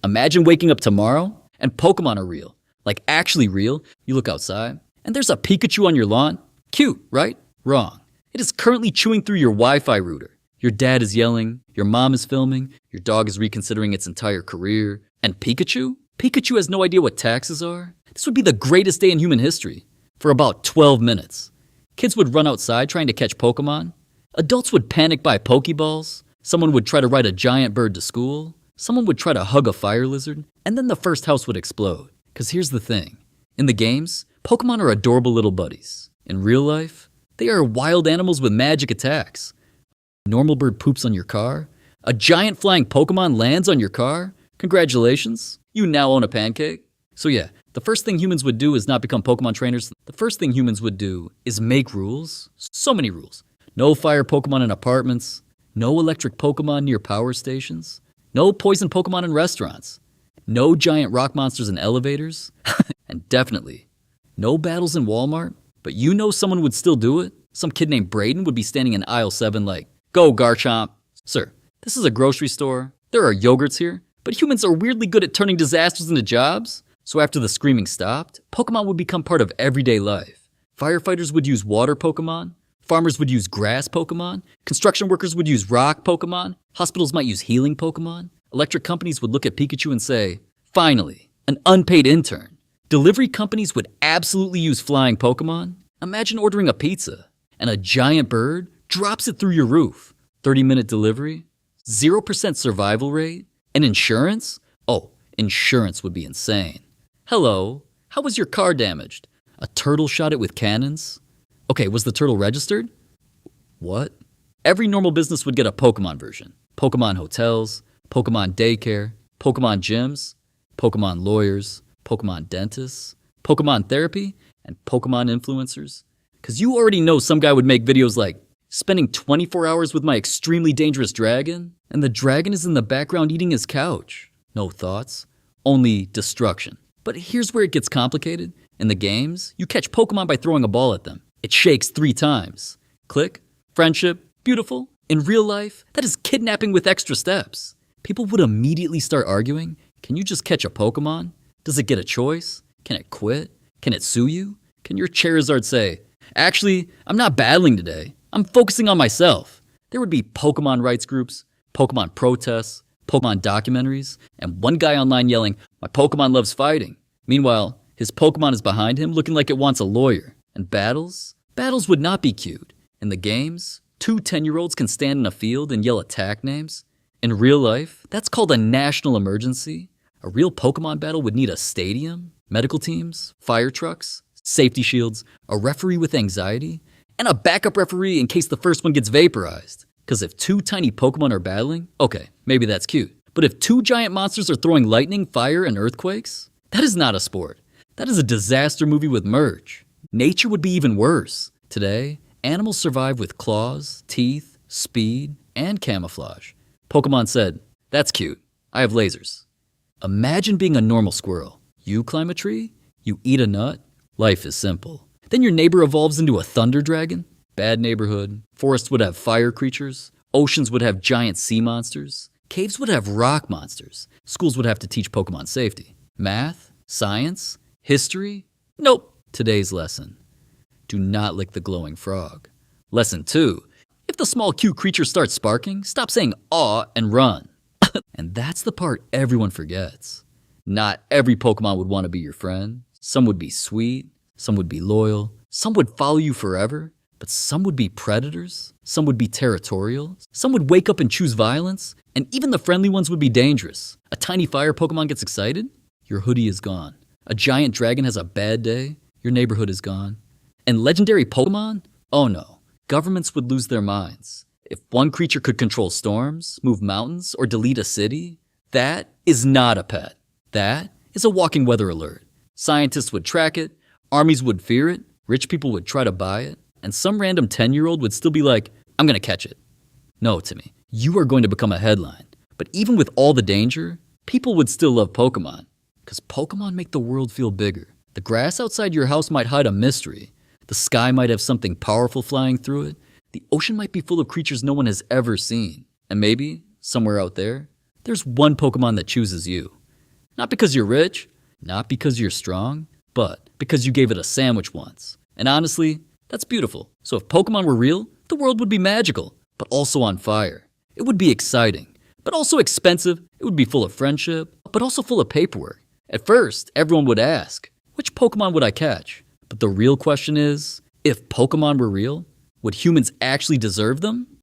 Imagine waking up tomorrow and Pokemon are real. Like actually real. You look outside and there's a Pikachu on your lawn. Cute, right? Wrong. It is currently chewing through your Wi-Fi router. Your dad is yelling, your mom is filming, your dog is reconsidering its entire career. And Pikachu? Pikachu has no idea what taxes are. This would be the greatest day in human history. For about 12 minutes. Kids would run outside trying to catch Pokemon. Adults would panic buy Pokeballs. Someone would try to ride a giant bird to school. Someone would try to hug a fire lizard. And then the first house would explode. Because here's the thing. In the games, Pokemon are adorable little buddies. In real life, they are wild animals with magic attacks. A normal bird poops on your car. A giant flying Pokemon lands on your car. Congratulations, you now own a pancake. So yeah, the first thing humans would do is not become Pokemon trainers. The first thing humans would do is make rules. So many rules. No fire Pokemon in apartments. No electric Pokemon near power stations. No poison Pokemon in restaurants. No giant rock monsters in elevators. And definitely, no battles in Walmart. But you know someone would still do it? Some kid named Braden would be standing in aisle 7 like, "Go Garchomp." Sir, this is a grocery store. There are yogurts here. But humans are weirdly good at turning disasters into jobs. So after the screaming stopped, Pokemon would become part of everyday life. Firefighters would use water Pokemon. Farmers would use grass Pokemon. Construction workers would use rock Pokemon. Hospitals might use healing Pokemon. Electric companies would look at Pikachu and say, "Finally, an unpaid intern." Delivery companies would absolutely use flying Pokemon. Imagine ordering a pizza and a giant bird drops it through your roof. 30-minute delivery, 0% survival rate, and insurance? Oh, insurance would be insane. Hello, how was your car damaged? A turtle shot it with cannons? Okay, was the turtle registered? What? Every normal business would get a Pokemon version. Pokemon hotels, Pokemon daycare, Pokemon gyms, Pokemon lawyers, Pokemon dentists, Pokemon therapy, and Pokemon influencers. Because you already know some guy would make videos like, spending 24 hours with my extremely dangerous dragon, and the dragon is in the background eating his couch. No thoughts, only destruction. But here's where it gets complicated. In the games, you catch Pokemon by throwing a ball at them. It shakes 3 times. Click, friendship, beautiful. In real life, that is kidnapping with extra steps. People would immediately start arguing. Can you just catch a Pokemon? Does it get a choice? Can it quit? Can it sue you? Can your Charizard say, "Actually, I'm not battling today. I'm focusing on myself"? There would be Pokemon rights groups, Pokemon protests, Pokemon documentaries, and one guy online yelling, "My Pokemon loves fighting." Meanwhile, his Pokemon is behind him looking like it wants a lawyer. And battles? Battles would not be cute. In the games, 2 10-year-olds can stand in a field and yell attack names. In real life, that's called a national emergency. A real Pokemon battle would need a stadium, medical teams, fire trucks, safety shields, a referee with anxiety, and a backup referee in case the first one gets vaporized. Because if 2 tiny Pokemon are battling, okay, maybe that's cute. But if 2 giant monsters are throwing lightning, fire, and earthquakes, that is not a sport. That is a disaster movie with merch. Nature would be even worse. Today, animals survive with claws, teeth, speed, and camouflage. Pokemon said, "That's cute. I have lasers." Imagine being a normal squirrel. You climb a tree, you eat a nut, life is simple. Then your neighbor evolves into a thunder dragon. Bad neighborhood. Forests would have fire creatures. Oceans would have giant sea monsters. Caves would have rock monsters. Schools would have to teach Pokemon safety. Math? Science? History? Nope. Today's lesson. Do not lick the glowing frog. Lesson 2. If the small cute creature starts sparking, stop saying "aw" and run. And that's the part everyone forgets. Not every Pokemon would want to be your friend. Some would be sweet. Some would be loyal. Some would follow you forever. But some would be predators. Some would be territorial. Some would wake up and choose violence. And even the friendly ones would be dangerous. A tiny fire Pokemon gets excited, your hoodie is gone. A giant dragon has a bad day, your neighborhood is gone. And legendary Pokemon? Oh no. Governments would lose their minds. If one creature could control storms, move mountains, or delete a city, that is not a pet. That is a walking weather alert. Scientists would track it, armies would fear it, rich people would try to buy it, and some random 10-year-old would still be like, "I'm gonna catch it." No, Timmy, you are going to become a headline. But even with all the danger, people would still love Pokemon. Because Pokemon make the world feel bigger. The grass outside your house might hide a mystery. The sky might have something powerful flying through it. The ocean might be full of creatures no one has ever seen. And maybe, somewhere out there, there's one Pokemon that chooses you. Not because you're rich, not because you're strong, but because you gave it a sandwich once. And honestly, that's beautiful. So if Pokemon were real, the world would be magical, but also on fire. It would be exciting, but also expensive. It would be full of friendship, but also full of paperwork. At first, everyone would ask, which Pokemon would I catch? But the real question is, if Pokemon were real, would humans actually deserve them?